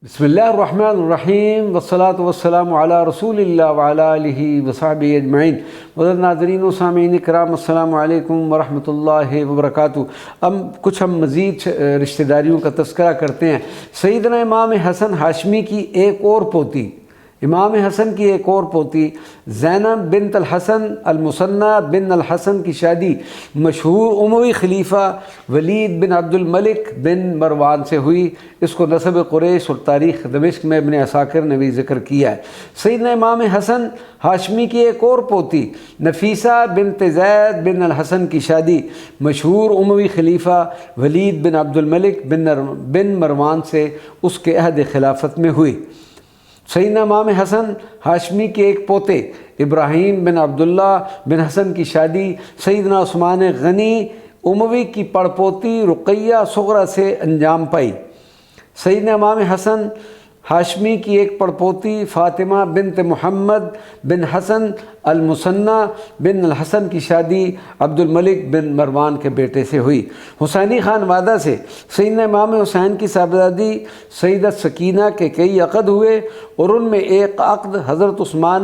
बिस्मिल्लाहिर्रहमानिर्रहीम वस्सलातु वस्सलामु अला रसूलिल्लाह व अला आलिहि व सहबिहि अजमईन। मुअज़्ज़ज़ नाज़रीन व सामीईन किराम, अस्सलामु अलैकुम व रहमतुल्लाहि व बरकातुहू। अब कुछ हम मज़ीद रिश्तेदारियों का तज़किरा करते हैं। सैयदना इमाम हसन हाशमी की एक और पोती, इमाम हसन की एक और पोती ज़ैनब बिन्त अल हसन अल मुसन्ना बिन अल हसन की शादी मशहूर उमवी खलीफा वलीद बिन अब्दुल मलिक बिन मरवान से हुई। इसको नसब कुरैश और तारीख़ दमिश्क में इब्न असाकिर ने भी ज़िक्र किया है। सैयदना इमाम हसन हाशमी की एक और पोती नफीसा बिन्त ज़ैद बिन अल हसन की शादी मशहूर उमवी खलीफा वलीद बिन अब्दुल मलिक बिन मरवान से उसके अहद खिलाफत में हुई। सैयदना इमाम हसन हाशमी के एक पोते इब्राहीम बिन अब्दुल्ला बिन हसन की शादी सैयदना उस्मान गनी उमवी की पड़पोती रुक़ैया सुग़रा से अंजाम पाई। सैयदना इमाम हसन हाशमी की एक पड़पोती फ़ातिमा बिन्त मुहम्मद बिन हसन अल मुसन्ना बिन अल हसन की शादी अब्दुल मलिक बिन मरवान के बेटे से हुई। हुसैनी खानवादा से सैयदना इमाम हुसैन की साहबजादी सैयदा सकीना के कई अक़द हुए और उनमें एक अक़द हज़रत उस्मान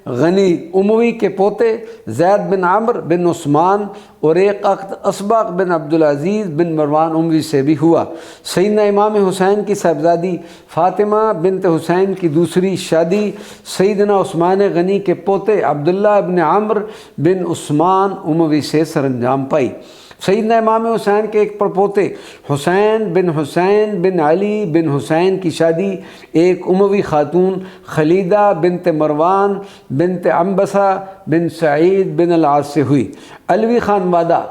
गनी उमवी के पोते ज़ैद बिन अम्र बिन उस्मान और एक अक़द असबाक़ बिन अब्दुल अज़ीज़ बिन मरवान उमवी से भी हुआ। सैयदना इमाम हुसैन की साहबजादी फ़ातिमा बिन्त हुसैन की दूसरी शादी सैयदना उस्मान गनी के पोते अब्दुल्ला इब्न अम्र बिन उस्मान उमवी से सरअंजाम पाई। सैयदना इमाम हुसैन के एक परपोते हुसैन बिन अली बिन हुसैन की शादी एक उमवी खातून खलीदा बिनत मरवान बिनत अम्बसा बिन सईद बिन अल-आस से हुई। अलवी खानवादा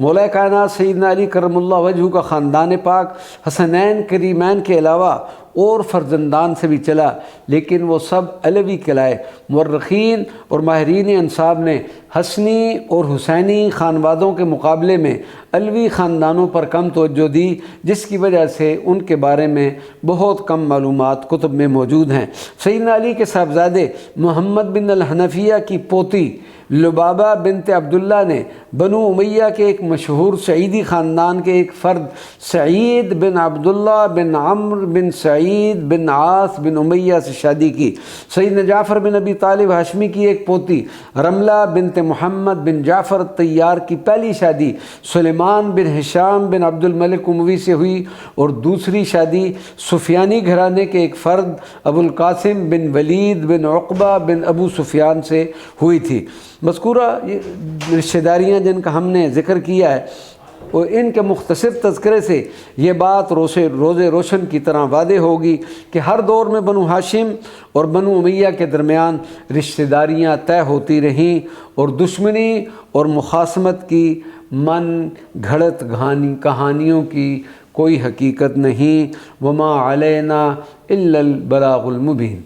मौला कायनात सैयदना अली करमुल्लाह वजहू का ख़ानदान पाक हसनैन करीमैन के अलावा और फ़र्जंदान से भी चला, लेकिन वो सब अलवी कहलाए। मुर्रखीन और माहिरीन अंसाब ने हसनी और हुसैनी ख़ानवादों के मुकाबले में अलवी ख़ानदानों पर कम तवज्जो दी, जिसकी वजह से उनके बारे में बहुत कम मालूमात कुतुब में मौजूद हैं। सैयदना अली के साहबजादे मोहम्मद बिन अल हनफिया की पोती लुबाबा बिनत अब्दुल्ला ने बनु उमैया के एक मशहूर सईदी ख़ानदान के एक फ़र्द सईद बिन अब्दुल्ला बिन अम्र बिन सईद बिन आस बिन उमैया से शादी की। सैयदना जाफ़र बिन अबी तालिब हाशमी की एक पोती रमला बिनत मुहम्मद बिन जाफ़र तैयार की पहली शादी सुलेमान बिन हिशाम बिन अब्दुल मलिक उमवी से हुई और दूसरी शादी सुफियानी घराने के एक फ़र्द अबुल कासिम बिन वलीद बिन उक़बा बिन अबू सुफियान से हुई थी। मज़कूरा रिश्तेदारियाँ जिनका हमने ज़िक्र किया है और इनके मुख्तसर तज़किरे से ये बात रोज़े रोशन की तरह वादे होगी कि हर दौर में बनु हाशिम और बनु उमैया के दरमियान रिश्तेदारियाँ तय होती रहीं और दुश्मनी और मुखासमत की मन घड़त कहानियों की कोई हकीकत नहीं। वमा अलैना इल्लल बलागुल मुबीन।